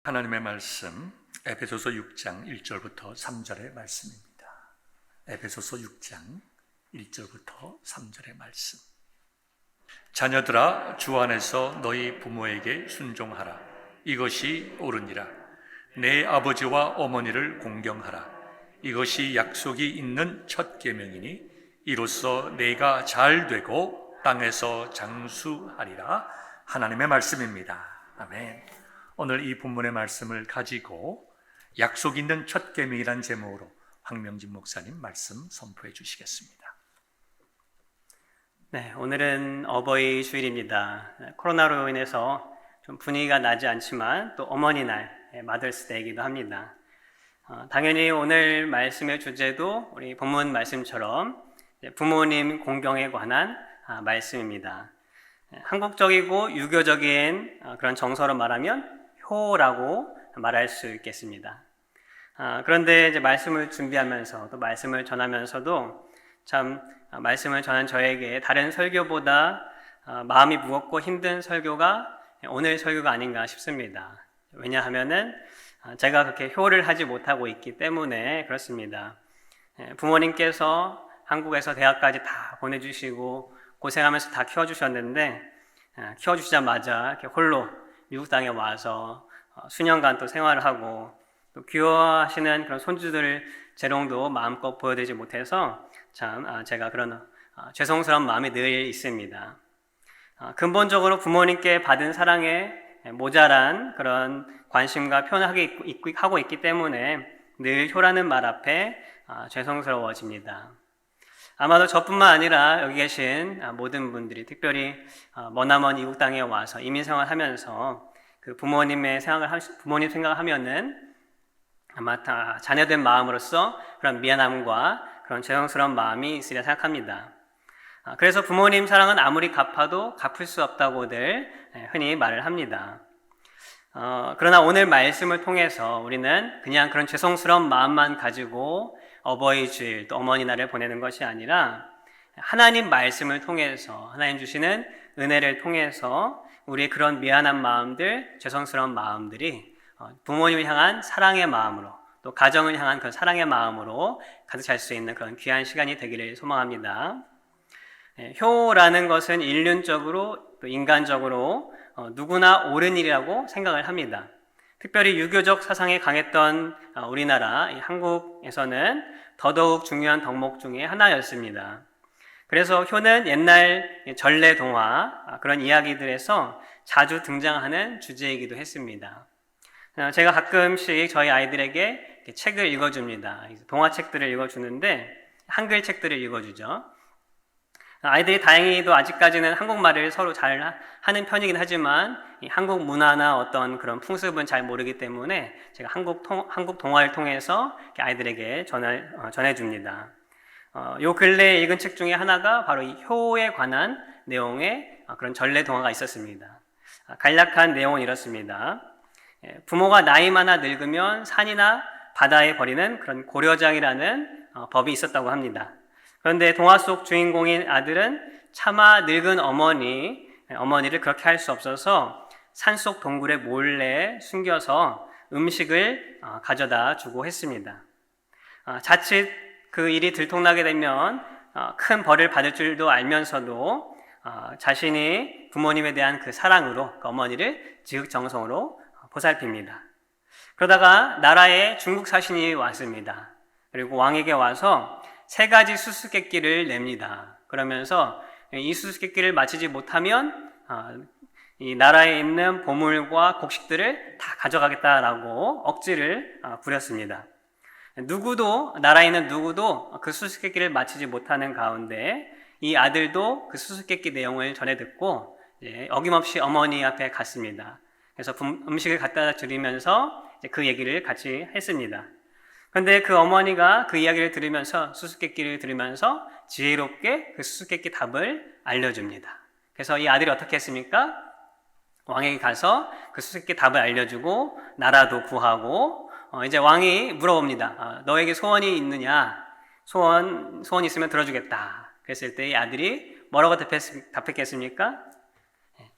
하나님의 말씀 에베소서 6장 1절부터 3절의 말씀입니다. 에베소서 6장 1절부터 3절의 말씀. 자녀들아, 주 안에서 너희 부모에게 순종하라. 이것이 옳으니라. 내 아버지와 어머니를 공경하라. 이것이 약속이 있는 첫 계명이니 이로써 내가 잘 되고 땅에서 장수하리라. 하나님의 말씀입니다. 아멘. 오늘 이 본문의 말씀을 가지고 약속 있는 첫 계명이라는 제목으로 황명진 목사님 말씀 선포해 주시겠습니다. 네, 오늘은 어버이 주일입니다. 코로나로 인해서 좀 분위기가 나지 않지만 또 어머니 날, 마더스데이이기도 합니다. 당연히 오늘 말씀의 주제도 우리 본문 말씀처럼 부모님 공경에 관한 말씀입니다. 한국적이고 유교적인 그런 정서로 말하면 효라고 말할 수 있겠습니다. 그런데 이제 말씀을 준비하면서 또 말씀을 전하면서도 참 말씀을 전한 저에게 다른 설교보다 마음이 무겁고 힘든 설교가 오늘 설교가 아닌가 싶습니다. 왜냐하면은 제가 그렇게 효를 하지 못하고 있기 때문에 그렇습니다. 부모님께서 한국에서 대학까지 다 보내주시고 고생하면서 다 키워주셨는데 키워주시자마자 이렇게 홀로 미국 땅에 와서 수년간 또 생활을 하고 또 귀여워하시는 그런 손주들 재롱도 마음껏 보여드리지 못해서 참 제가 그런 죄송스러운 마음이 늘 있습니다. 근본적으로 부모님께 받은 사랑에 모자란 그런 관심과 표현을 하고 있기 때문에 늘 효라는 말 앞에 죄송스러워집니다. 아마도 저뿐만 아니라 여기 계신 모든 분들이 특별히 머나먼 이국 땅에 와서 이민 생활하면서 그 부모님 생각을 하면은 아마 다 자녀된 마음으로서 그런 미안함과 그런 죄송스러운 마음이 있으리라 생각합니다. 그래서 부모님 사랑은 아무리 갚아도 갚을 수 없다고들 흔히 말을 합니다. 그러나 오늘 말씀을 통해서 우리는 그냥 그런 죄송스러운 마음만 가지고 어버이 주일 또 어머니 날을 보내는 것이 아니라 하나님 말씀을 통해서 하나님 주시는 은혜를 통해서 우리의 그런 미안한 마음들, 죄송스러운 마음들이 부모님을 향한 사랑의 마음으로 또 가정을 향한 그 사랑의 마음으로 가득 찰 수 있는 그런 귀한 시간이 되기를 소망합니다. 효라는 것은 인륜적으로 또 인간적으로 누구나 옳은 일이라고 생각을 합니다. 특별히 유교적 사상이 강했던 우리나라 한국에서는 더더욱 중요한 덕목 중에 하나였습니다. 그래서 효는 옛날 전래 동화 그런 이야기들에서 자주 등장하는 주제이기도 했습니다. 제가 가끔씩 저희 아이들에게 책을 읽어줍니다. 동화책들을 읽어주는데 한글 책들을 읽어주죠. 아이들이 다행히도 아직까지는 한국말을 서로 잘 하는 편이긴 하지만 이 한국 문화나 어떤 그런 풍습은 잘 모르기 때문에 제가 한국 동화를 통해서 아이들에게 전해줍니다. 요 근래에 읽은 책 중에 하나가 바로 이 효에 관한 내용의 그런 전래 동화가 있었습니다. 간략한 내용은 이렇습니다. 부모가 나이 많아 늙으면 산이나 바다에 버리는 그런 고려장이라는 법이 있었다고 합니다. 그런데 동화 속 주인공인 아들은 차마 늙은 어머니를 그렇게 할 수 없어서 산속 동굴에 몰래 숨겨서 음식을 가져다 주고 했습니다. 자칫 그 일이 들통나게 되면 큰 벌을 받을 줄도 알면서도 자신이 부모님에 대한 그 사랑으로 그 어머니를 지극정성으로 보살핍니다. 그러다가 나라에 중국 사신이 왔습니다. 그리고 왕에게 와서 3가지 수수께끼를 냅니다. 그러면서 이 수수께끼를 마치지 못하면 이 나라에 있는 보물과 곡식들을 다 가져가겠다라고 억지를 부렸습니다. 나라에 있는 누구도 그 수수께끼를 마치지 못하는 가운데 이 아들도 그 수수께끼 내용을 전해 듣고 어김없이 어머니 앞에 갔습니다. 그래서 음식을 갖다 드리면서 그 얘기를 같이 했습니다. 그런데 그 어머니가 그 이야기를 들으면서 수수께끼를 들으면서 지혜롭게 그 수수께끼 답을 알려줍니다. 그래서 이 아들이 어떻게 했습니까? 왕에게 가서 그 수수께끼 답을 알려주고 나라도 구하고 이제 왕이 물어봅니다. 너에게 소원이 있느냐? 소원 있으면 들어주겠다. 그랬을 때 이 아들이 뭐라고 답했겠습니까?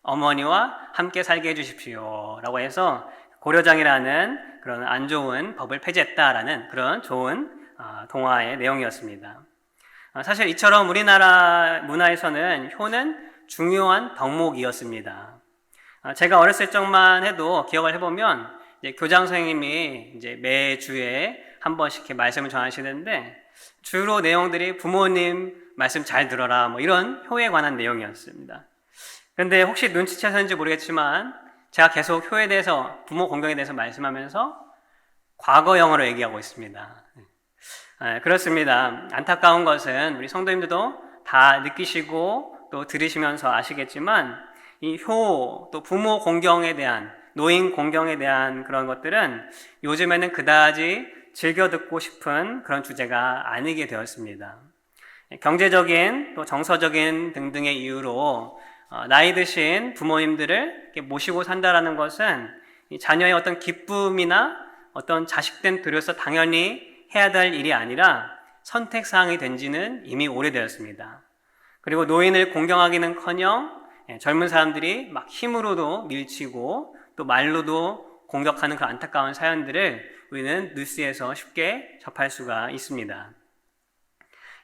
어머니와 함께 살게 해주십시오 라고 해서 고려장이라는 그런 안 좋은 법을 폐지했다라는 그런 좋은 동화의 내용이었습니다. 사실 이처럼 우리나라 문화에서는 효는 중요한 덕목이었습니다. 제가 어렸을 적만 해도 기억을 해보면 이제 교장 선생님이 이제 매주에 한 번씩 이렇게 말씀을 전하시는데 주로 내용들이 부모님 말씀 잘 들어라 뭐 이런 효에 관한 내용이었습니다. 그런데 혹시 눈치채셨는지 모르겠지만 제가 계속 효에 대해서 부모 공경에 대해서 말씀하면서 과거형으로 얘기하고 있습니다. 그렇습니다. 안타까운 것은 우리 성도님들도 다 느끼시고 또 들으시면서 아시겠지만 이 효, 또 부모 공경에 대한, 노인 공경에 대한 그런 것들은 요즘에는 그다지 즐겨 듣고 싶은 그런 주제가 아니게 되었습니다. 경제적인 또 정서적인 등등의 이유로 나이 드신 부모님들을 모시고 산다라는 것은 이 자녀의 어떤 기쁨이나 어떤 자식된 도로서 당연히 해야 될 일이 아니라 선택사항이 된 지는 이미 오래되었습니다. 그리고 노인을 공경하기는커녕 젊은 사람들이 막 힘으로도 밀치고 또 말로도 공격하는 그 안타까운 사연들을 우리는 뉴스에서 쉽게 접할 수가 있습니다.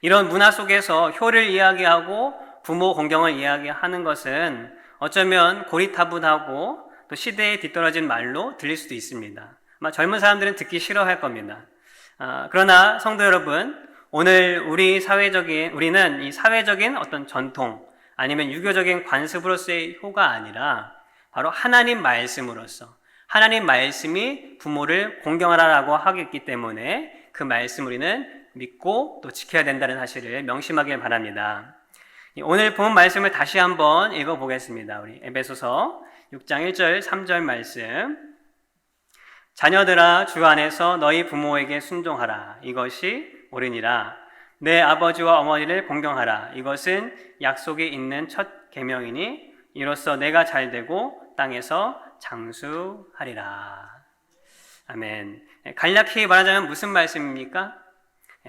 이런 문화 속에서 효를 이야기하고 부모 공경을 이야기하는 것은 어쩌면 고리타분하고 또 시대에 뒤떨어진 말로 들릴 수도 있습니다. 아마 젊은 사람들은 듣기 싫어할 겁니다. 그러나 성도 여러분, 오늘 우리는 이 사회적인 어떤 전통 아니면 유교적인 관습으로서의 효가 아니라 바로 하나님 말씀으로서 하나님 말씀이 부모를 공경하라라고 하겠기 때문에 그 말씀 우리는 믿고 또 지켜야 된다는 사실을 명심하길 바랍니다. 오늘 본 말씀을 다시 한번 읽어보겠습니다. 우리 에베소서 6장 1절 3절 말씀. 자녀들아 주 안에서 너희 부모에게 순종하라. 이것이 옳으니라. 내 아버지와 어머니를 공경하라. 이것은 약속이 있는 첫 계명이니 이로써 내가 잘되고 땅에서 장수하리라. 아멘. 간략히 말하자면 무슨 말씀입니까?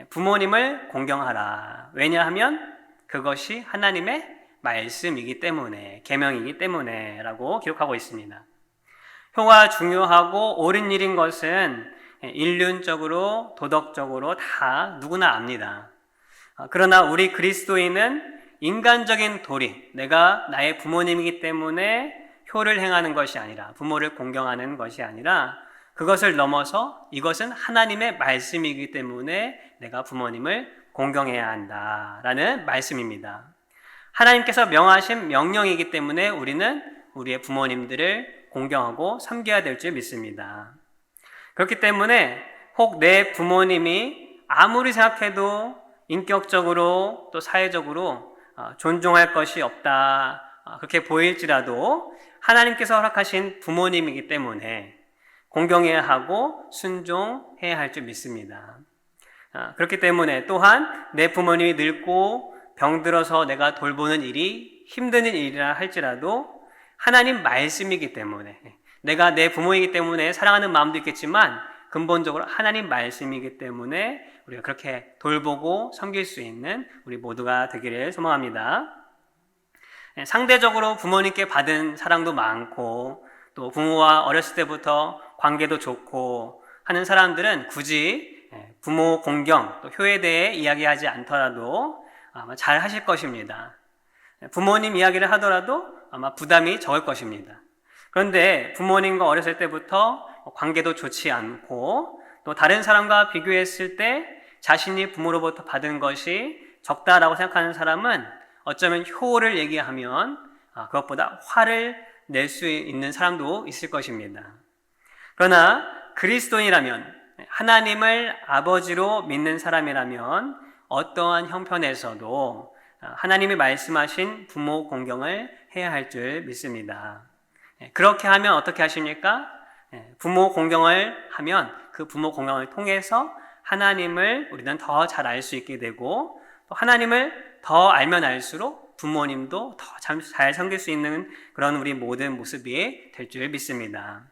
부모님을 공경하라. 왜냐하면 그것이 하나님의 말씀이기 때문에, 계명이기 때문에 라고 기록하고 있습니다. 효가 중요하고 옳은 일인 것은 인륜적으로, 도덕적으로 다 누구나 압니다. 그러나 우리 그리스도인은 인간적인 도리, 내가 나의 부모님이기 때문에 효를 행하는 것이 아니라, 부모를 공경하는 것이 아니라 그것을 넘어서 이것은 하나님의 말씀이기 때문에 내가 부모님을 공경해야 한다라는 말씀입니다. 하나님께서 명하신 명령이기 때문에 우리는 우리의 부모님들을 공경하고 섬겨야 될 줄 믿습니다. 그렇기 때문에 혹 내 부모님이 아무리 생각해도 인격적으로 또 사회적으로 존중할 것이 없다 그렇게 보일지라도 하나님께서 허락하신 부모님이기 때문에 공경해야 하고 순종해야 할 줄 믿습니다. 그렇기 때문에 또한 내 부모님이 늙고 병들어서 내가 돌보는 일이 힘든 일이라 할지라도 하나님 말씀이기 때문에 내가 내 부모이기 때문에 사랑하는 마음도 있겠지만 근본적으로 하나님 말씀이기 때문에 우리가 그렇게 돌보고 섬길 수 있는 우리 모두가 되기를 소망합니다. 상대적으로 부모님께 받은 사랑도 많고 또 부모와 어렸을 때부터 관계도 좋고 하는 사람들은 굳이 부모 공경, 또 효에 대해 이야기하지 않더라도 아마 잘 하실 것입니다. 부모님 이야기를 하더라도 아마 부담이 적을 것입니다. 그런데 부모님과 어렸을 때부터 관계도 좋지 않고 또 다른 사람과 비교했을 때 자신이 부모로부터 받은 것이 적다라고 생각하는 사람은 어쩌면 효를 얘기하면 그것보다 화를 낼 수 있는 사람도 있을 것입니다. 그러나 그리스도인이라면 하나님을 아버지로 믿는 사람이라면 어떠한 형편에서도 하나님이 말씀하신 부모 공경을 해야 할 줄 믿습니다. 그렇게 하면 어떻게 하십니까? 부모 공경을 하면 그 부모 공경을 통해서 하나님을 우리는 더 잘 알 수 있게 되고 또 하나님을 더 알면 알수록 부모님도 더 잘 섬길 수 있는 그런 우리 모든 모습이 될 줄 믿습니다.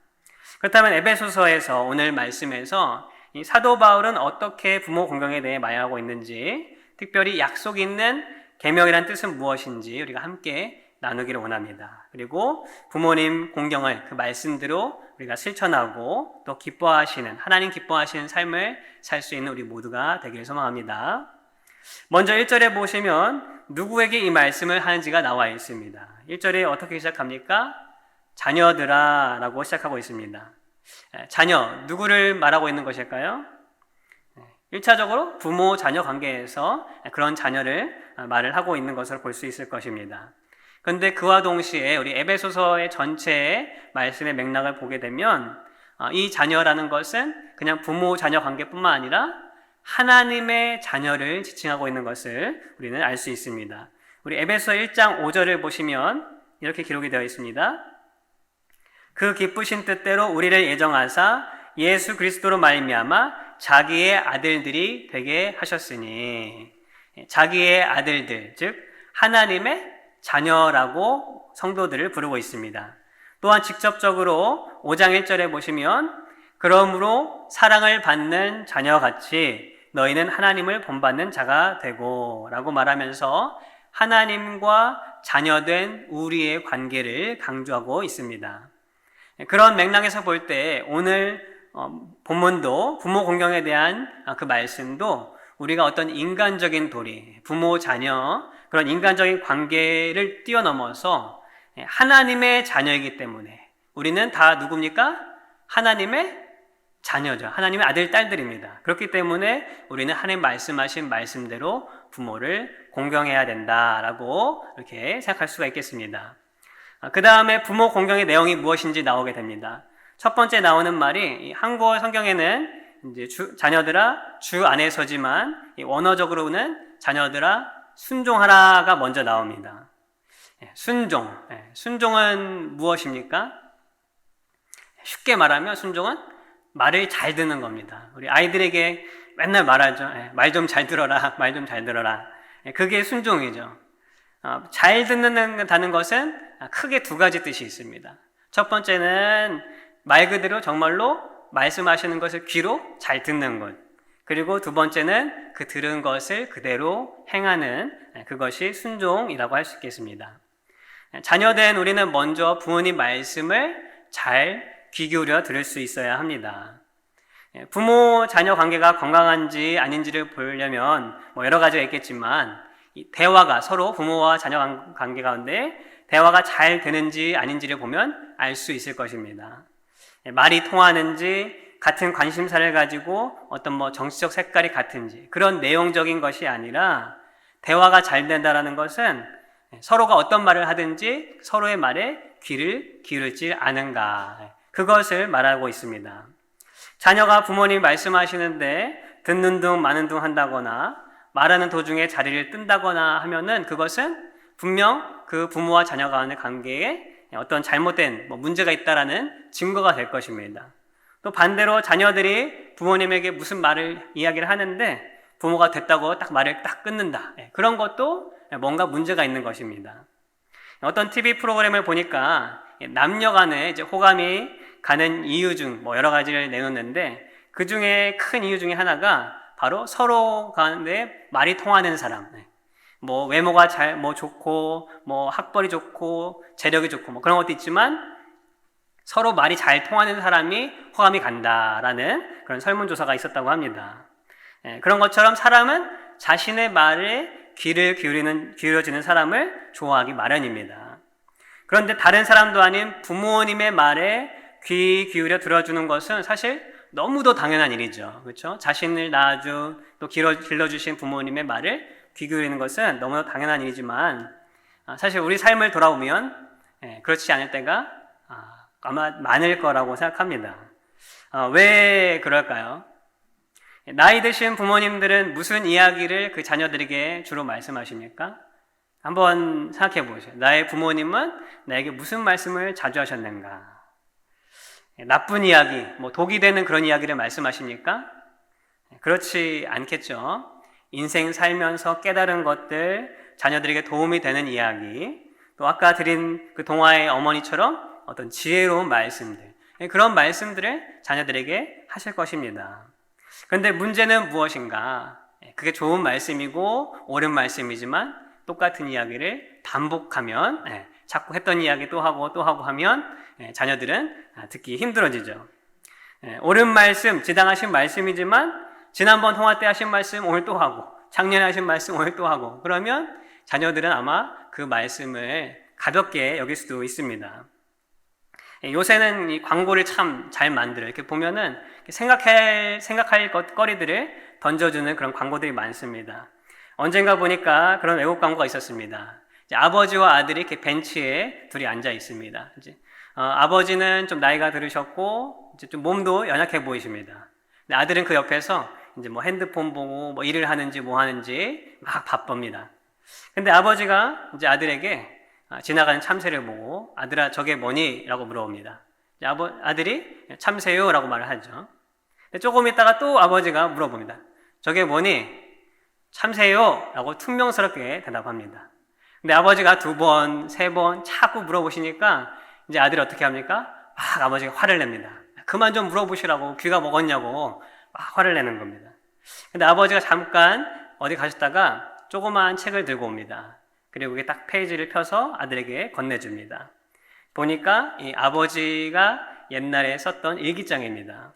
그렇다면 에베소서에서 오늘 말씀에서 이 사도 바울은 어떻게 부모 공경에 대해 말하고 있는지, 특별히 약속 있는 계명이란 뜻은 무엇인지 우리가 함께 나누기를 원합니다. 그리고 부모님 공경을 그 말씀대로 우리가 실천하고 또 기뻐하시는, 하나님 기뻐하시는 삶을 살 수 있는 우리 모두가 되기를 소망합니다. 먼저 1절에 보시면 누구에게 이 말씀을 하는지가 나와 있습니다. 1절에 어떻게 시작합니까? 자녀들아 라고 시작하고 있습니다. 자녀, 누구를 말하고 있는 것일까요? 1차적으로 부모 자녀 관계에서 그런 자녀를 말을 하고 있는 것으로 볼 수 있을 것입니다. 그런데 그와 동시에 우리 에베소서의 전체의 말씀의 맥락을 보게 되면 이 자녀라는 것은 그냥 부모 자녀 관계뿐만 아니라 하나님의 자녀를 지칭하고 있는 것을 우리는 알 수 있습니다. 우리 에베소 1장 5절을 보시면 이렇게 기록이 되어 있습니다. 그 기쁘신 뜻대로 우리를 예정하사 예수 그리스도로 말미암아 자기의 아들들이 되게 하셨으니, 자기의 아들들, 즉 하나님의 자녀라고 성도들을 부르고 있습니다. 또한 직접적으로 5장 1절에 보시면 그러므로 사랑을 받는 자녀같이 너희는 하나님을 본받는 자가 되고 라고 말하면서 하나님과 자녀된 우리의 관계를 강조하고 있습니다. 그런 맥락에서 볼 때 오늘 본문도 부모 공경에 대한 그 말씀도 우리가 어떤 인간적인 도리, 부모 자녀 그런 인간적인 관계를 뛰어넘어서 하나님의 자녀이기 때문에 우리는 다 누굽니까? 하나님의 자녀죠. 하나님의 아들, 딸들입니다. 그렇기 때문에 우리는 하나님 말씀하신 말씀대로 부모를 공경해야 된다라고 이렇게 생각할 수가 있겠습니다. 그 다음에 부모 공경의 내용이 무엇인지 나오게 됩니다. 첫 번째 나오는 말이 한국어 성경에는 이제 자녀들아 주 안에서지만 원어적으로는 자녀들아 순종하라가 먼저 나옵니다. 순종. 순종은 무엇입니까? 쉽게 말하면 순종은 말을 잘 듣는 겁니다. 우리 아이들에게 맨날 말하죠. 말 좀 잘 들어라. 말 좀 잘 들어라. 그게 순종이죠. 잘 듣는다는 것은 크게 두 가지 뜻이 있습니다. 첫 번째는 말 그대로 정말로 말씀하시는 것을 귀로 잘 듣는 것. 그리고 두 번째는 그 들은 것을 그대로 행하는 그것이 순종이라고 할 수 있겠습니다. 자녀된 우리는 먼저 부모님 말씀을 잘 귀 기울여 들을 수 있어야 합니다. 부모 자녀 관계가 건강한지 아닌지를 보려면 여러 가지가 있겠지만 이 대화가 서로 부모와 자녀 관계 가운데 대화가 잘 되는지 아닌지를 보면 알 수 있을 것입니다. 말이 통하는지, 같은 관심사를 가지고 어떤 정치적 색깔이 같은지 그런 내용적인 것이 아니라 대화가 잘 된다는 것은 서로가 어떤 말을 하든지 서로의 말에 귀를 기울이지 않은가, 그것을 말하고 있습니다. 자녀가 부모님 말씀하시는데 듣는 둥 마는 둥 한다거나 말하는 도중에 자리를 뜬다거나 하면은 그것은 분명 그 부모와 자녀 간의 관계에 어떤 잘못된 문제가 있다라는 증거가 될 것입니다. 또 반대로 자녀들이 부모님에게 무슨 말을 이야기를 하는데 부모가 됐다고 딱 말을 딱 끊는다. 그런 것도 뭔가 문제가 있는 것입니다. 어떤 TV 프로그램을 보니까 남녀 간에 이제 호감이 가는 이유 중 여러 가지를 내놓는데 그 중에 큰 이유 중에 하나가 바로 서로 간에 말이 통하는 사람. 외모가 좋고, 학벌이 좋고, 재력이 좋고, 그런 것도 있지만 서로 말이 잘 통하는 사람이 호감이 간다라는 그런 설문조사가 있었다고 합니다. 그런 것처럼 사람은 자신의 말에 귀를 기울여지는 사람을 좋아하기 마련입니다. 그런데 다른 사람도 아닌 부모님의 말에 귀 기울여 들어주는 것은 사실 너무도 당연한 일이죠. 그렇죠? 자신을 낳아준 또 길러주신 부모님의 말을 귀 기울이는 것은 너무나 당연한 일이지만 사실 우리 삶을 돌아보면 그렇지 않을 때가 아마 많을 거라고 생각합니다. 왜 그럴까요? 나이 드신 부모님들은 무슨 이야기를 그 자녀들에게 주로 말씀하십니까? 한번 생각해 보세요. 나의 부모님은 나에게 무슨 말씀을 자주 하셨는가? 나쁜 이야기, 독이 되는 그런 이야기를 말씀하십니까? 그렇지 않겠죠. 인생 살면서 깨달은 것들, 자녀들에게 도움이 되는 이야기, 또 아까 드린 그 동화의 어머니처럼 어떤 지혜로운 말씀들, 그런 말씀들을 자녀들에게 하실 것입니다. 그런데 문제는 무엇인가? 그게 좋은 말씀이고 옳은 말씀이지만 똑같은 이야기를 반복하면 자꾸 했던 이야기 또 하고 하면 자녀들은 듣기 힘들어지죠. 옳은 말씀, 지당하신 말씀이지만 지난번 통화 때 하신 말씀 오늘 또 하고 작년에 하신 말씀 오늘 또 하고 그러면 자녀들은 아마 그 말씀을 가볍게 여길 수도 있습니다. 요새는 이 광고를 참 잘 만들어요. 이렇게 보면은 생각할 거리들을 던져주는 그런 광고들이 많습니다. 언젠가 보니까 그런 외국 광고가 있었습니다. 이제 아버지와 아들이 이렇게 벤치에 둘이 앉아 있습니다. 이제 아버지는 좀 나이가 들으셨고 이제 좀 몸도 연약해 보이십니다. 근데 아들은 그 옆에서 이제 뭐 핸드폰 보고 뭐 일을 하는지 뭐 하는지 막 바쁩니다. 근데 아버지가 이제 아들에게 지나가는 참새를 보고 아들아 저게 뭐니? 라고 물어봅니다. 아들이 참새요 라고 말을 하죠. 근데 조금 있다가 또 아버지가 물어봅니다. 저게 뭐니? 참새요 라고 퉁명스럽게 대답합니다. 근데 아버지가 2번, 3번 자꾸 물어보시니까 이제 아들이 어떻게 합니까? 막 아버지가 화를 냅니다. 그만 좀 물어보시라고 귀가 먹었냐고 막 화를 내는 겁니다. 근데 아버지가 잠깐 어디 가셨다가 조그마한 책을 들고 옵니다. 그리고 이게 딱 페이지를 펴서 아들에게 건네줍니다. 보니까 이 아버지가 옛날에 썼던 일기장입니다.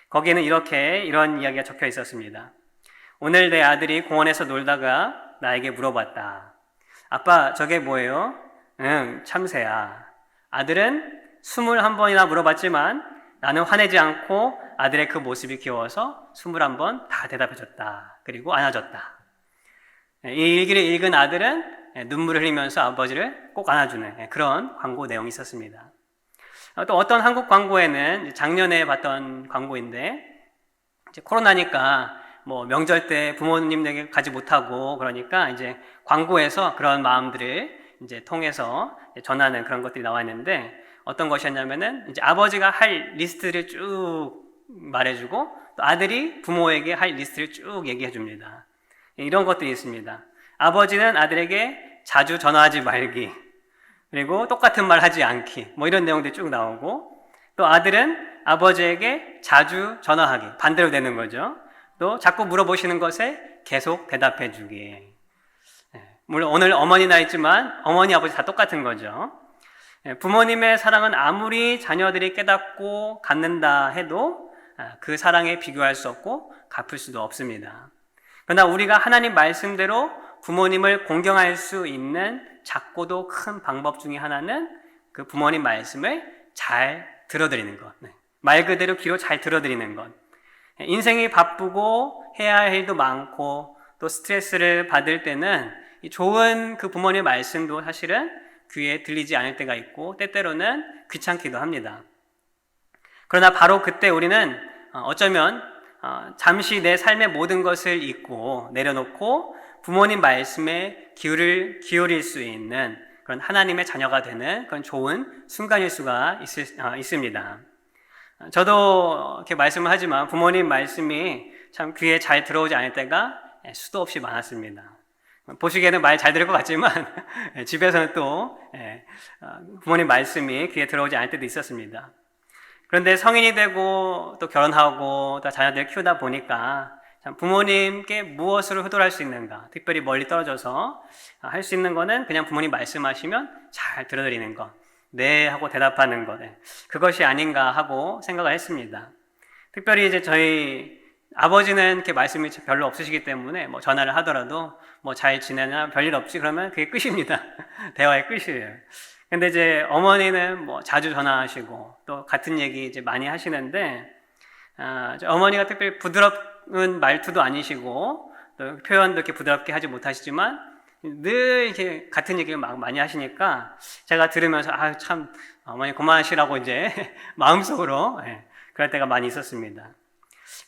거기에는 이런 이야기가 적혀 있었습니다. 오늘 내 아들이 공원에서 놀다가 나에게 물어봤다. 아빠, 저게 뭐예요? 응, 참새야. 아들은 21번이나 물어봤지만 나는 화내지 않고 아들의 그 모습이 귀여워서 21번 다 대답해줬다. 그리고 안아줬다. 이 일기를 읽은 아들은 눈물을 흘리면서 아버지를 꼭 안아주는 그런 광고 내용이 있었습니다. 또 어떤 한국 광고에는 작년에 봤던 광고인데 이제 코로나니까 뭐 명절 때 부모님에게 가지 못하고 그러니까 이제 광고에서 그런 마음들을 이제 통해서 전하는 그런 것들이 나와 있는데 어떤 것이었냐면은 이제 아버지가 할 리스트를 쭉 말해주고 또 아들이 부모에게 할 리스트를 쭉 얘기해 줍니다. 이런 것들이 있습니다. 아버지는 아들에게 자주 전화하지 말기, 그리고 똑같은 말 하지 않기, 뭐 이런 내용들이 쭉 나오고, 또 아들은 아버지에게 자주 전화하기, 반대로 되는 거죠. 또 자꾸 물어보시는 것에 계속 대답해 주기. 물론 오늘 어머니 나이지만 어머니 아버지 다 똑같은 거죠. 부모님의 사랑은 아무리 자녀들이 깨닫고 갖는다 해도 그 사랑에 비교할 수 없고 갚을 수도 없습니다. 그러나 우리가 하나님 말씀대로 부모님을 공경할 수 있는 작고도 큰 방법 중에 하나는 그 부모님 말씀을 잘 들어드리는 것. 말 그대로 귀로 잘 들어드리는 것. 인생이 바쁘고 해야 할 일도 많고 또 스트레스를 받을 때는 좋은 그 부모님의 말씀도 사실은 귀에 들리지 않을 때가 있고 때때로는 귀찮기도 합니다. 그러나 바로 그때 우리는 어쩌면 잠시 내 삶의 모든 것을 잊고 내려놓고 부모님 말씀에 귀를 기울일 수 있는 그런 하나님의 자녀가 되는 그런 좋은 순간일 수가 있습니다. 저도 이렇게 말씀을 하지만 부모님 말씀이 참 귀에 잘 들어오지 않을 때가 수도 없이 많았습니다. 보시기에는 말 잘 들을 것 같지만 집에서는 또 부모님 말씀이 귀에 들어오지 않을 때도 있었습니다. 그런데 성인이 되고 또 결혼하고 또 자녀들을 키우다 보니까 참 부모님께 무엇으로 효도할 수 있는가, 특별히 멀리 떨어져서 할 수 있는 거는 그냥 부모님 말씀하시면 잘 들어드리는 것, 네 하고 대답하는 것, 그것이 아닌가 하고 생각을 했습니다. 특별히 이제 저희 아버지는 이렇게 말씀이 별로 없으시기 때문에 뭐 전화를 하더라도 뭐 잘 지내냐, 별일 없지 그러면 그게 끝입니다. 대화의 끝이에요. 근데 이제 어머니는 뭐 자주 전화하시고 또 같은 얘기 이제 많이 하시는데 어머니가 특별히 부드러운 말투도 아니시고 또 표현도 이렇게 부드럽게 하지 못하시지만 늘 이렇게 같은 얘기를 막 많이 하시니까 제가 들으면서 참 어머니 그만하시라고 이제 마음속으로 그럴 때가 많이 있었습니다.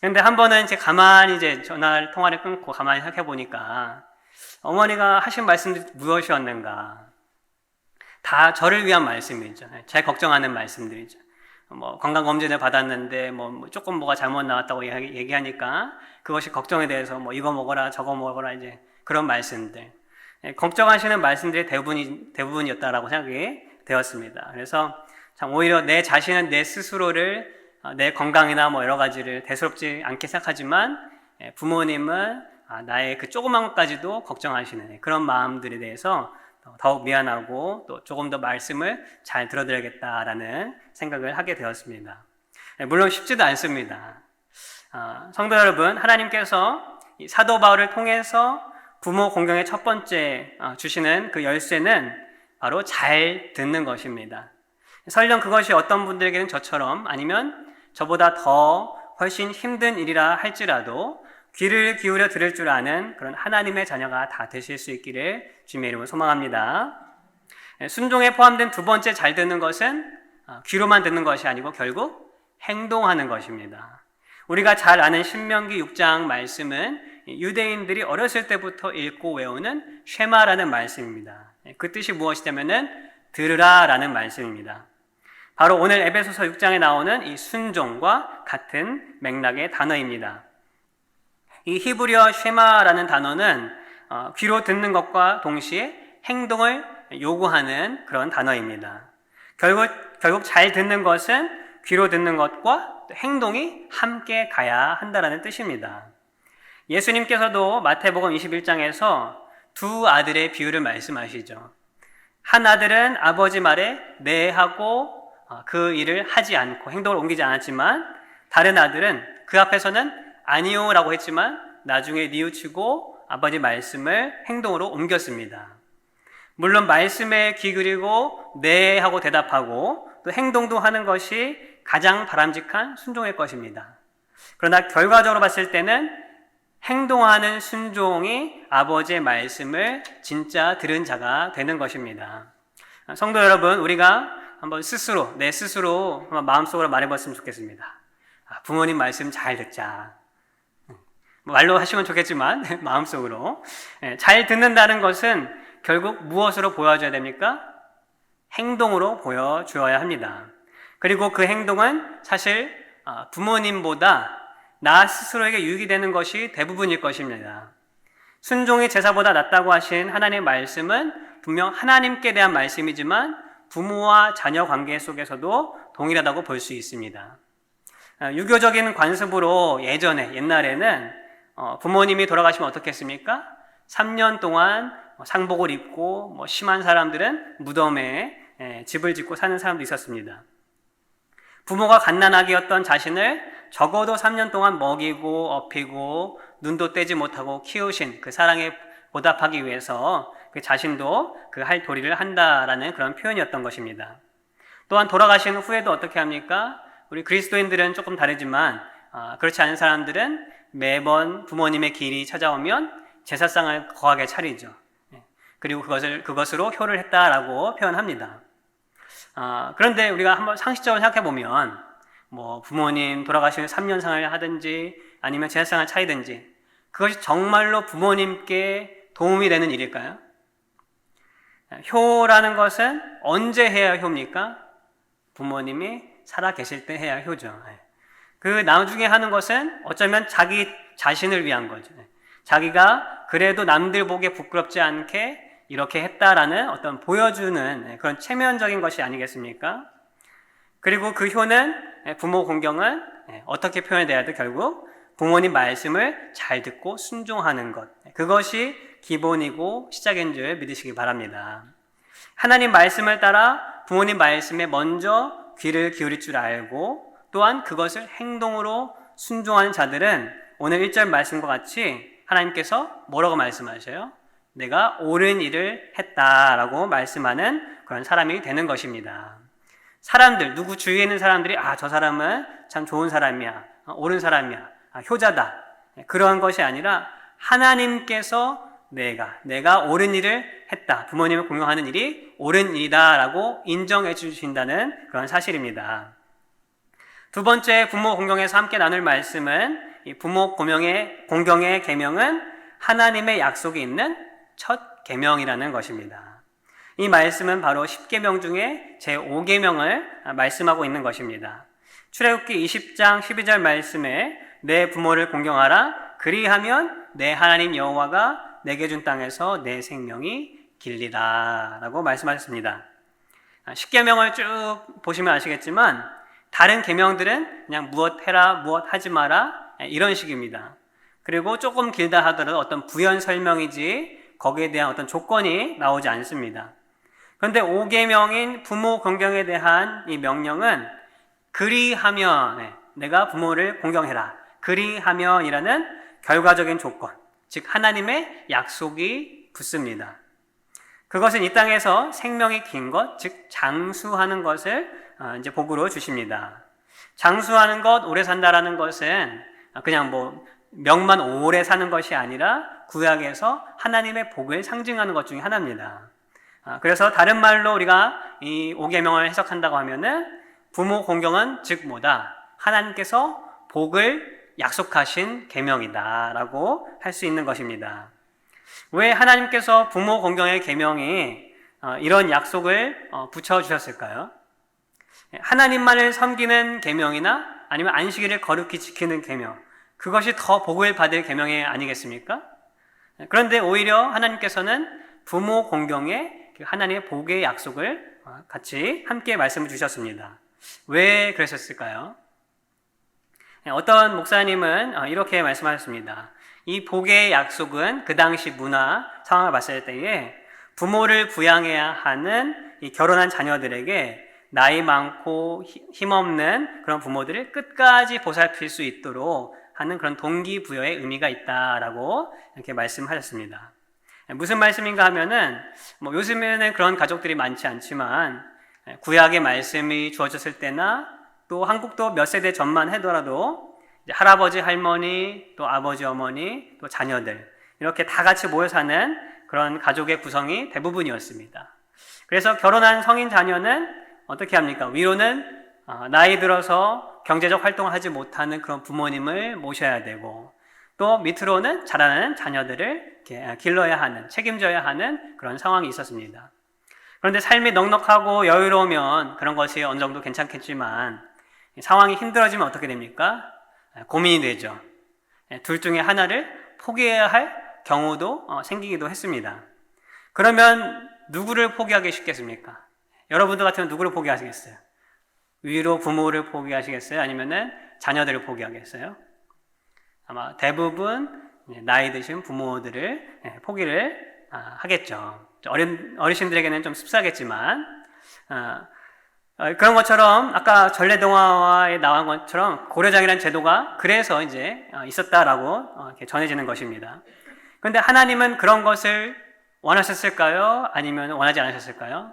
근데 한 번은 이제 가만히 이제 통화를 끊고 가만히 생각해 보니까 어머니가 하신 말씀들이 무엇이었는가? 다 저를 위한 말씀이죠. 제 걱정하는 말씀들이죠. 뭐 건강검진을 받았는데 뭐 조금 뭐가 잘못 나왔다고 얘기하니까 그것이 걱정에 대해서 뭐 이거 먹어라 저거 먹어라 이제 그런 말씀들, 걱정하시는 말씀들이 대부분이었다라고 생각이 되었습니다. 그래서 참 오히려 내 자신은 내 스스로를 내 건강이나 뭐 여러 가지를 대수롭지 않게 생각하지만 부모님은 나의 그 조그만 것까지도 걱정하시는 그런 마음들에 대해서 더욱 미안하고 또 조금 더 말씀을 잘 들어드려야겠다라는 생각을 하게 되었습니다. 물론 쉽지도 않습니다. 성도 여러분, 하나님께서 이 사도 바울을 통해서 부모 공경의 첫 번째 주시는 그 열쇠는 바로 잘 듣는 것입니다. 설령 그것이 어떤 분들에게는 저처럼 아니면 저보다 더 훨씬 힘든 일이라 할지라도 귀를 기울여 들을 줄 아는 그런 하나님의 자녀가 다 되실 수 있기를 주님의 이름으로 소망합니다. 순종에 포함된 두 번째 잘 듣는 것은 귀로만 듣는 것이 아니고 결국 행동하는 것입니다. 우리가 잘 아는 신명기 6장 말씀은 유대인들이 어렸을 때부터 읽고 외우는 쉐마라는 말씀입니다. 그 뜻이 무엇이냐면은 들으라라는 말씀입니다. 바로 오늘 에베소서 6장에 나오는 이 순종과 같은 맥락의 단어입니다. 이 히브리어 쉐마라는 단어는 귀로 듣는 것과 동시에 행동을 요구하는 그런 단어입니다. 결국 잘 듣는 것은 귀로 듣는 것과 행동이 함께 가야 한다는 뜻입니다. 예수님께서도 마태복음 21장에서 두 아들의 비유를 말씀하시죠. 한 아들은 아버지 말에 네 하고 그 일을 하지 않고 행동을 옮기지 않았지만, 다른 아들은 그 앞에서는 아니요 라고 했지만 나중에 뉘우치고 아버지 말씀을 행동으로 옮겼습니다. 물론 말씀에 귀 기울이고 네 하고 대답하고 또 행동도 하는 것이 가장 바람직한 순종의 것입니다. 그러나 결과적으로 봤을 때는 행동하는 순종이 아버지의 말씀을 진짜 들은 자가 되는 것입니다. 성도 여러분, 우리가 한번 내 스스로 한번 마음속으로 말해봤으면 좋겠습니다. 부모님 말씀 잘 듣자. 말로 하시면 좋겠지만 마음속으로. 잘 듣는다는 것은 결국 무엇으로 보여줘야 됩니까? 행동으로 보여주어야 합니다. 그리고 그 행동은 사실 부모님보다 나 스스로에게 유익이 되는 것이 대부분일 것입니다. 순종이 제사보다 낫다고 하신 하나님의 말씀은 분명 하나님께 대한 말씀이지만 부모와 자녀 관계 속에서도 동일하다고 볼 수 있습니다. 유교적인 관습으로 옛날에는 부모님이 돌아가시면 어떻게 했습니까? 3년 동안 상복을 입고 심한 사람들은 무덤에 집을 짓고 사는 사람도 있었습니다. 부모가 갓난아기였던 자신을 적어도 3년 동안 먹이고 업히고 눈도 떼지 못하고 키우신 그 사랑에 보답하기 위해서 그 자신도 그 할 도리를 한다라는 그런 표현이었던 것입니다. 또한 돌아가신 후에도 어떻게 합니까? 우리 그리스도인들은 조금 다르지만 그렇지 않은 사람들은 매번 부모님의 길이 찾아오면 제사상을 거하게 차리죠. 그리고 그것으로 효를 했다라고 표현합니다. 그런데 우리가 한번 상식적으로 생각해 보면 부모님 돌아가시면 3년상을 하든지 아니면 제사상을 차리든지 그것이 정말로 부모님께 도움이 되는 일일까요? 효라는 것은 언제 해야 효입니까? 부모님이 살아 계실 때 해야 효죠. 그 나중에 하는 것은 어쩌면 자기 자신을 위한 거죠. 자기가 그래도 남들 보기에 부끄럽지 않게 이렇게 했다라는 어떤 보여주는 그런 체면적인 것이 아니겠습니까? 그리고 그 효는 부모 공경은 어떻게 표현돼야 돼? 결국 부모님 말씀을 잘 듣고 순종하는 것, 그것이 기본이고 시작인 줄 믿으시기 바랍니다. 하나님 말씀을 따라 부모님 말씀에 먼저 귀를 기울일 줄 알고 또한 그것을 행동으로 순종하는 자들은 오늘 1절 말씀과 같이 하나님께서 뭐라고 말씀하셔요? 내가 옳은 일을 했다라고 말씀하는 그런 사람이 되는 것입니다. 누구 주위에 있는 사람들이 저 사람은 참 좋은 사람이야, 옳은 사람이야, 효자다, 그런 것이 아니라 하나님께서 내가 옳은 일을 했다, 부모님을 공경하는 일이 옳은 일이다라고 인정해 주신다는 그런 사실입니다. 두 번째 부모 공경에서 함께 나눌 말씀은 이 부모 공경의 계명은 하나님의 약속이 있는 첫 계명이라는 것입니다. 이 말씀은 바로 10계명 중에 제5계명을 말씀하고 있는 것입니다. 출애굽기 20장 12절 말씀에 내 부모를 공경하라, 그리하면 내 하나님 여호와가 내게 준 땅에서 내 생명이 길리라 라고 말씀하셨습니다. 10계명을 쭉 보시면 아시겠지만 다른 계명들은 그냥 무엇 해라, 무엇 하지 마라 이런 식입니다. 그리고 조금 길다 하더라도 어떤 부연 설명이지 거기에 대한 어떤 조건이 나오지 않습니다. 그런데 5계명인 부모 공경에 대한 이 명령은 그리하면, 내가 부모를 공경해라. 그리하면이라는 결과적인 조건, 즉 하나님의 약속이 붙습니다. 그것은 이 땅에서 생명이 긴 것, 즉 장수하는 것을 이제 복으로 주십니다. 장수하는 것, 오래 산다라는 것은 그냥 명만 오래 사는 것이 아니라 구약에서 하나님의 복을 상징하는 것 중에 하나입니다. 그래서 다른 말로 우리가 이 5계명을 해석한다고 하면은 부모 공경은 즉 뭐다? 하나님께서 복을 약속하신 계명이다라고 할 수 있는 것입니다. 왜 하나님께서 부모 공경의 계명이 이런 약속을 붙여주셨을까요? 하나님만을 섬기는 계명이나 아니면 안식일을 거룩히 지키는 계명, 그것이 더 복을 받을 계명이 아니겠습니까? 그런데 오히려 하나님께서는 부모 공경에 하나님의 복의 약속을 같이 함께 말씀을 주셨습니다. 왜 그러셨을까요? 어떤 목사님은 이렇게 말씀하셨습니다. 이 복의 약속은 그 당시 문화 상황을 봤을 때에 부모를 부양해야 하는 이 결혼한 자녀들에게 나이 많고 힘없는 그런 부모들을 끝까지 보살필 수 있도록 하는 그런 동기부여의 의미가 있다라고 이렇게 말씀하셨습니다. 무슨 말씀인가 하면은 요즘에는 그런 가족들이 많지 않지만 구약의 말씀이 주어졌을 때나 또 한국도 몇 세대 전만 하더라도 할아버지, 할머니, 또 아버지, 어머니, 또 자녀들 이렇게 다 같이 모여 사는 그런 가족의 구성이 대부분이었습니다. 그래서 결혼한 성인 자녀는 어떻게 합니까? 위로는 나이 들어서 경제적 활동을 하지 못하는 그런 부모님을 모셔야 되고 또 밑으로는 자라는 자녀들을 길러야 하는, 책임져야 하는 그런 상황이 있었습니다. 그런데 삶이 넉넉하고 여유로우면 그런 것이 어느 정도 괜찮겠지만 상황이 힘들어지면 어떻게 됩니까? 고민이 되죠. 둘 중에 하나를 포기해야 할 경우도 생기기도 했습니다. 그러면 누구를 포기하기 쉽겠습니까? 여러분들 같으면 누구를 포기하시겠어요? 위로 부모를 포기하시겠어요? 아니면은 자녀들을 포기하겠어요? 아마 대부분 나이 드신 부모들을 포기를 하겠죠. 어르신들에게는 좀 씁쓸하겠지만 그런 것처럼 아까 전래동화에 나온 것처럼 고려장이라는 제도가 그래서 이제 있었다라고 이렇게 전해지는 것입니다. 그런데 하나님은 그런 것을 원하셨을까요? 아니면 원하지 않으셨을까요?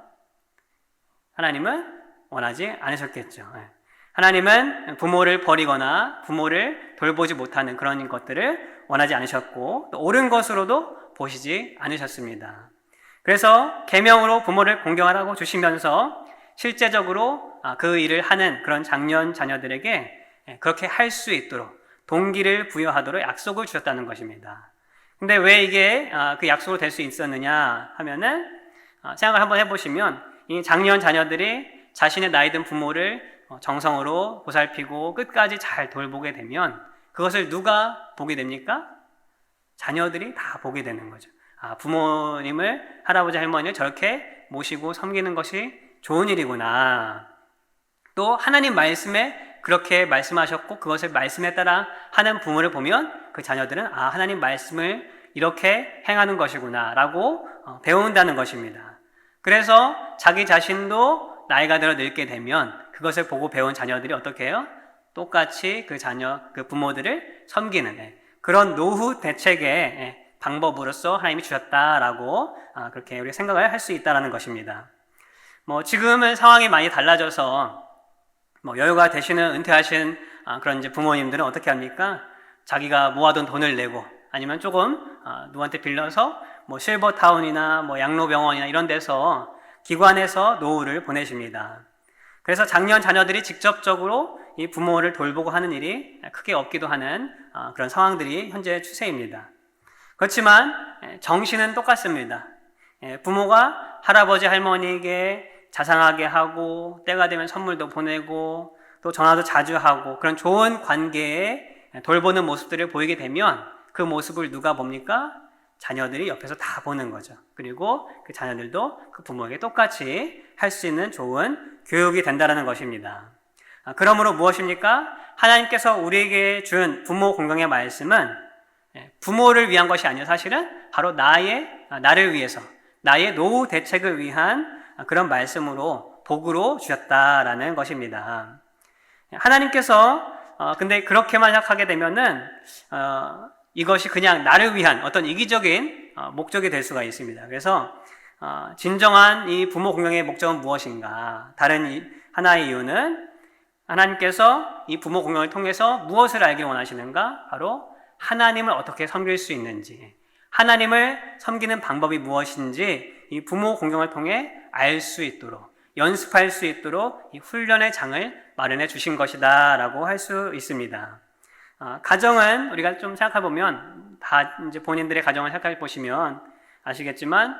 하나님은 원하지 않으셨겠죠. 하나님은 부모를 버리거나 부모를 돌보지 못하는 그런 것들을 원하지 않으셨고 또 옳은 것으로도 보시지 않으셨습니다. 그래서 계명으로 부모를 공경하라고 주시면서 실제적으로 그 일을 하는 그런 장년 자녀들에게 그렇게 할 수 있도록 동기를 부여하도록 약속을 주셨다는 것입니다. 근데 왜 이게 그 약속으로 될 수 있었느냐 하면은 생각을 한번 해보시면 이 장년 자녀들이 자신의 나이든 부모를 정성으로 보살피고 끝까지 잘 돌보게 되면 그것을 누가 보게 됩니까? 자녀들이 다 보게 되는 거죠. 부모님을, 할아버지, 할머니를 저렇게 모시고 섬기는 것이 좋은 일이구나. 또 하나님 말씀에 그렇게 말씀하셨고 그것을 말씀에 따라 하는 부모를 보면 그 자녀들은 하나님 말씀을 이렇게 행하는 것이구나 라고 배운다는 것입니다. 그래서 자기 자신도 나이가 들어 늙게 되면 그것을 보고 배운 자녀들이 어떻게 해요? 똑같이 그 부모들을 섬기는 그런 노후 대책의 방법으로서 하나님이 주셨다라고 그렇게 우리가 생각을 할 수 있다는 것입니다. 지금은 상황이 많이 달라져서 여유가 되시는 은퇴하신 그런 이제 부모님들은 어떻게 합니까? 자기가 모아둔 돈을 내고 아니면 조금 누구한테 빌려서 실버타운이나 양로병원이나 이런 데서 기관에서 노후를 보내십니다. 그래서 장년 자녀들이 직접적으로 이 부모를 돌보고 하는 일이 크게 없기도 하는 그런 상황들이 현재 추세입니다. 그렇지만 정신은 똑같습니다. 부모가 할아버지 할머니에게 자상하게 하고 때가 되면 선물도 보내고 또 전화도 자주 하고 그런 좋은 관계에 돌보는 모습들을 보이게 되면 그 모습을 누가 봅니까? 자녀들이 옆에서 다 보는 거죠. 그리고 그 자녀들도 그 부모에게 똑같이 할 수 있는 좋은 교육이 된다는 것입니다. 그러므로 무엇입니까? 하나님께서 우리에게 준 부모 공경의 말씀은 부모를 위한 것이 아니라 사실은 바로 나의 나를 위해서 나의 노후 대책을 위한 그런 말씀으로 복으로 주셨다라는 것입니다. 하나님께서 근데 그렇게만 생각하게 되면은 이것이 그냥 나를 위한 어떤 이기적인 목적이 될 수가 있습니다. 그래서 진정한 이 부모 공경의 목적은 무엇인가? 다른 하나의 이유는 하나님께서 이 부모 공경을 통해서 무엇을 알기 원하시는가? 바로 하나님을 어떻게 섬길 수 있는지, 하나님을 섬기는 방법이 무엇인지 이 부모 공경을 통해 알 수 있도록, 연습할 수 있도록 이 훈련의 장을 마련해 주신 것이다 라고 할 수 있습니다. 가정은 우리가 좀 생각해 보면 다 이제 본인들의 가정을 생각해 보시면 아시겠지만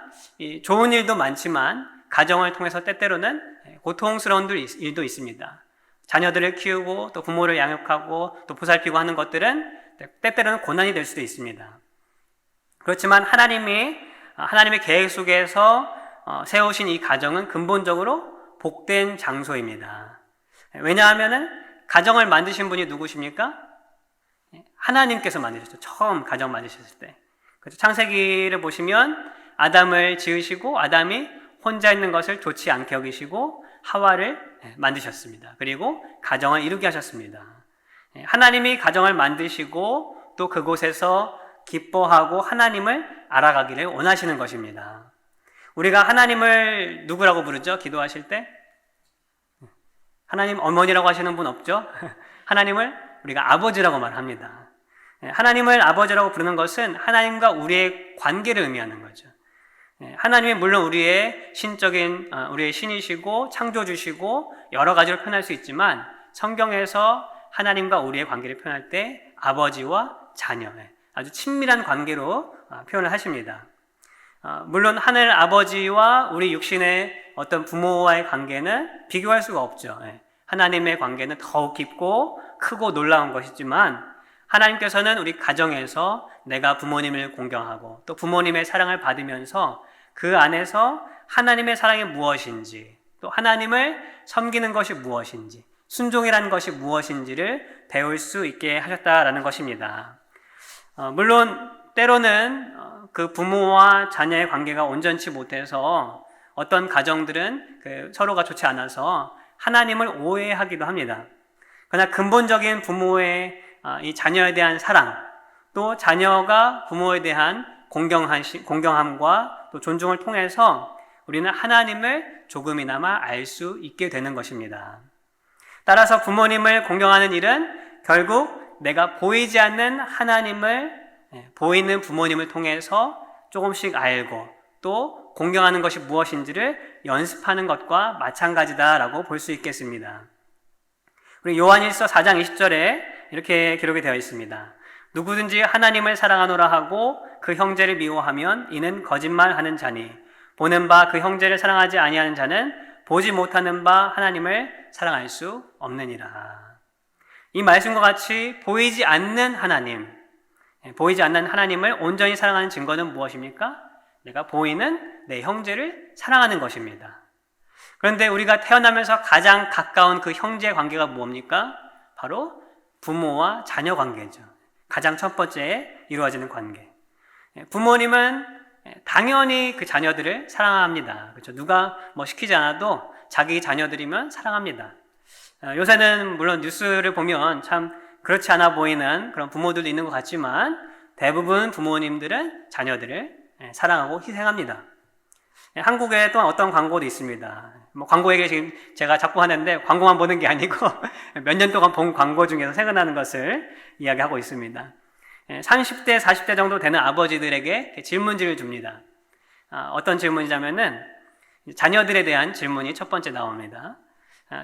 좋은 일도 많지만 가정을 통해서 때때로는 고통스러운 일도 있습니다. 자녀들을 키우고 또 부모를 양육하고 또 보살피고 하는 것들은 때때로는 고난이 될 수도 있습니다. 그렇지만 하나님의 계획 속에서 세우신 이 가정은 근본적으로 복된 장소입니다. 왜냐하면은 가정을 만드신 분이 누구십니까? 하나님께서 만드셨죠. 처음 가정 만드셨을 때. 그래서 창세기를 보시면 아담을 지으시고 아담이 혼자 있는 것을 좋지 않게 여기시고 하와를 만드셨습니다. 그리고 가정을 이루게 하셨습니다. 하나님이 가정을 만드시고 또 그곳에서 기뻐하고 하나님을 알아가기를 원하시는 것입니다. 우리가 하나님을 누구라고 부르죠? 기도하실 때? 하나님 어머니라고 하시는 분 없죠? 하나님을 우리가 아버지라고 말합니다. 하나님을 아버지라고 부르는 것은 하나님과 우리의 관계를 의미하는 거죠. 하나님이 물론 우리의 우리의 신이시고 창조주시고 여러 가지로 표현할 수 있지만 성경에서 하나님과 우리의 관계를 표현할 때 아버지와 자녀, 아주 친밀한 관계로 표현을 하십니다. 물론 하늘 아버지와 우리 육신의 어떤 부모와의 관계는 비교할 수가 없죠. 하나님의 관계는 더욱 깊고 크고 놀라운 것이지만 하나님께서는 우리 가정에서 내가 부모님을 공경하고 또 부모님의 사랑을 받으면서 그 안에서 하나님의 사랑이 무엇인지 또 하나님을 섬기는 것이 무엇인지 순종이라는 것이 무엇인지를 배울 수 있게 하셨다라는 것입니다. 물론 때로는 그 부모와 자녀의 관계가 온전치 못해서 어떤 가정들은 서로가 좋지 않아서 하나님을 오해하기도 합니다. 그러나 근본적인 부모의 이 자녀에 대한 사랑, 또 자녀가 부모에 대한 공경함과 또 존중을 통해서 우리는 하나님을 조금이나마 알 수 있게 되는 것입니다. 따라서 부모님을 공경하는 일은 결국 내가 보이지 않는 하나님을 보이는 부모님을 통해서 조금씩 알고 또 공경하는 것이 무엇인지를 연습하는 것과 마찬가지다라고 볼 수 있겠습니다. 우리 요한일서 4장 20절에 이렇게 기록이 되어 있습니다. 누구든지 하나님을 사랑하노라 하고 그 형제를 미워하면 이는 거짓말하는 자니 보는 바 그 형제를 사랑하지 아니하는 자는 보지 못하는 바 하나님을 사랑할 수 없느니라. 이 말씀과 같이 보이지 않는 하나님을 온전히 사랑하는 증거는 무엇입니까? 내가 보이는 내 형제를 사랑하는 것입니다. 그런데 우리가 태어나면서 가장 가까운 그 형제 관계가 뭡니까? 바로 부모와 자녀 관계죠. 가장 첫 번째 이루어지는 관계. 부모님은 당연히 그 자녀들을 사랑합니다. 그렇죠? 누가 시키지 않아도 자기 자녀들이면 사랑합니다. 요새는 물론 뉴스를 보면 참 그렇지 않아 보이는 그런 부모들도 있는 것 같지만 대부분 부모님들은 자녀들을 사랑하고 희생합니다. 한국에 또한 어떤 광고도 있습니다. 광고 얘기 지금 제가 자꾸 하는데 광고만 보는 게 아니고 몇 년 동안 본 광고 중에서 생각나는 것을 이야기하고 있습니다. 30대, 40대 정도 되는 아버지들에게 질문지를 줍니다. 어떤 질문이냐면은 자녀들에 대한 질문이 첫 번째 나옵니다.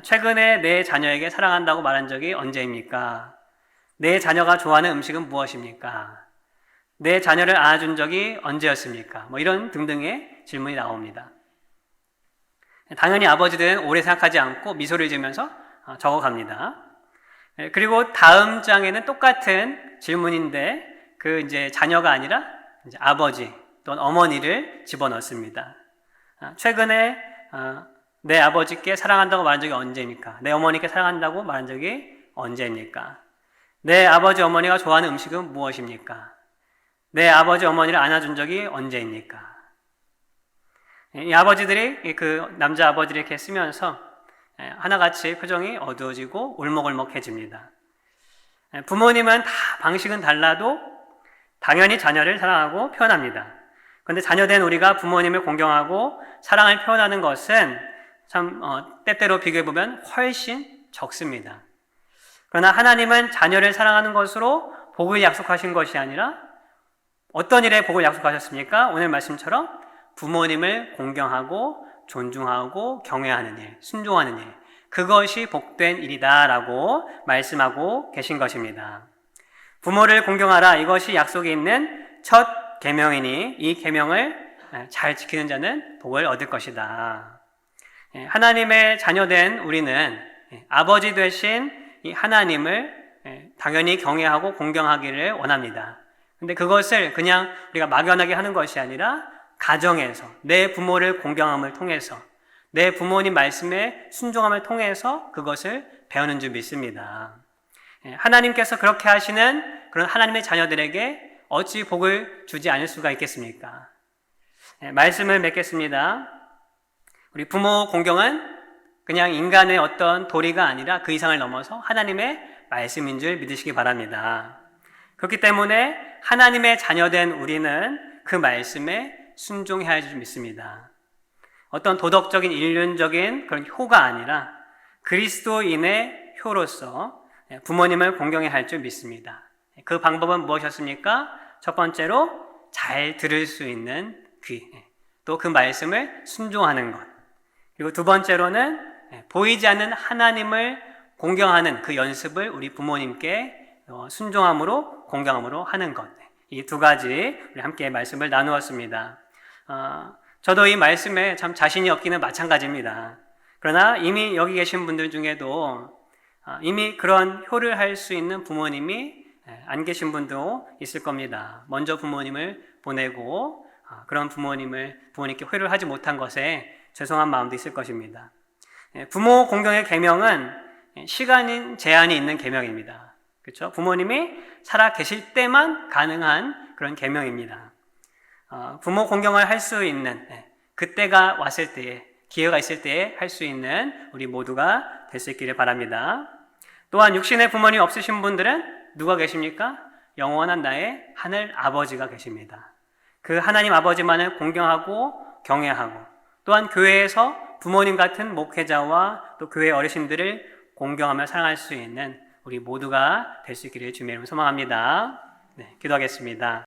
최근에 내 자녀에게 사랑한다고 말한 적이 언제입니까? 내 자녀가 좋아하는 음식은 무엇입니까? 내 자녀를 안아준 적이 언제였습니까? 이런 등등의 질문이 나옵니다. 당연히 아버지들은 오래 생각하지 않고 미소를 지으면서 적어갑니다. 그리고 다음 장에는 똑같은 질문인데 이제 자녀가 아니라 이제 아버지 또는 어머니를 집어넣습니다. 최근에 내 아버지께 사랑한다고 말한 적이 언제입니까? 내 어머니께 사랑한다고 말한 적이 언제입니까? 내 아버지 어머니가 좋아하는 음식은 무엇입니까? 내 아버지 어머니를 안아준 적이 언제입니까? 이 아버지들이 그 남자 아버지를 이렇게 쓰면서 하나같이 표정이 어두워지고 울먹울먹해집니다. 부모님은 다 방식은 달라도 당연히 자녀를 사랑하고 표현합니다. 그런데 자녀된 우리가 부모님을 공경하고 사랑을 표현하는 것은 참 때때로 비교해보면 훨씬 적습니다. 그러나 하나님은 자녀를 사랑하는 것으로 복을 약속하신 것이 아니라 어떤 일에 복을 약속하셨습니까? 오늘 말씀처럼 부모님을 공경하고 존중하고 경외하는 일, 순종하는 일, 그것이 복된 일이다라고 말씀하고 계신 것입니다. 부모를 공경하라, 이것이 약속이 있는 첫 계명이니 이 계명을 잘 지키는 자는 복을 얻을 것이다. 하나님의 자녀된 우리는 아버지 되신 이 하나님을 당연히 경외하고 공경하기를 원합니다. 근데 그것을 그냥 우리가 막연하게 하는 것이 아니라 가정에서 내 부모를 공경함을 통해서 내 부모님 말씀에 순종함을 통해서 그것을 배우는 줄 믿습니다. 하나님께서 그렇게 하시는 그런 하나님의 자녀들에게 어찌 복을 주지 않을 수가 있겠습니까? 말씀을 맺겠습니다. 우리 부모 공경은 그냥 인간의 어떤 도리가 아니라 그 이상을 넘어서 하나님의 말씀인 줄 믿으시기 바랍니다. 그렇기 때문에 하나님의 자녀된 우리는 그 말씀에 순종해야 할 줄 믿습니다. 어떤 도덕적인 인륜적인 그런 효가 아니라 그리스도인의 효로서 부모님을 공경해야 할 줄 믿습니다. 그 방법은 무엇이었습니까? 첫 번째로 잘 들을 수 있는 귀, 또 그 말씀을 순종하는 것. 그리고 두 번째로는 보이지 않는 하나님을 공경하는 그 연습을 우리 부모님께 순종함으로 공경함으로 하는 것. 이 두 가지 우리 함께 말씀을 나누었습니다. 저도 이 말씀에 참 자신이 없기는 마찬가지입니다. 그러나 이미 여기 계신 분들 중에도 이미 그런 효를 할 수 있는 부모님이 안 계신 분도 있을 겁니다. 먼저 부모님을 보내고 그런 부모님께 효를 하지 못한 것에 죄송한 마음도 있을 것입니다. 부모 공경의 계명은 시간 제한이 있는 계명입니다. 그렇죠? 부모님이 살아 계실 때만 가능한 그런 계명입니다. 부모 공경을 할 수 있는 그때가 왔을 때에 기회가 있을 때에 할 수 있는 우리 모두가 될 수 있기를 바랍니다. 또한 육신의 부모님 없으신 분들은 누가 계십니까? 영원한 나의 하늘 아버지가 계십니다. 그 하나님 아버지만을 공경하고 경외하고 또한 교회에서 부모님 같은 목회자와 또 교회 어르신들을 공경하며 사랑할 수 있는 우리 모두가 될 수 있기를 주님의 이름으로 소망합니다. 기도하겠습니다.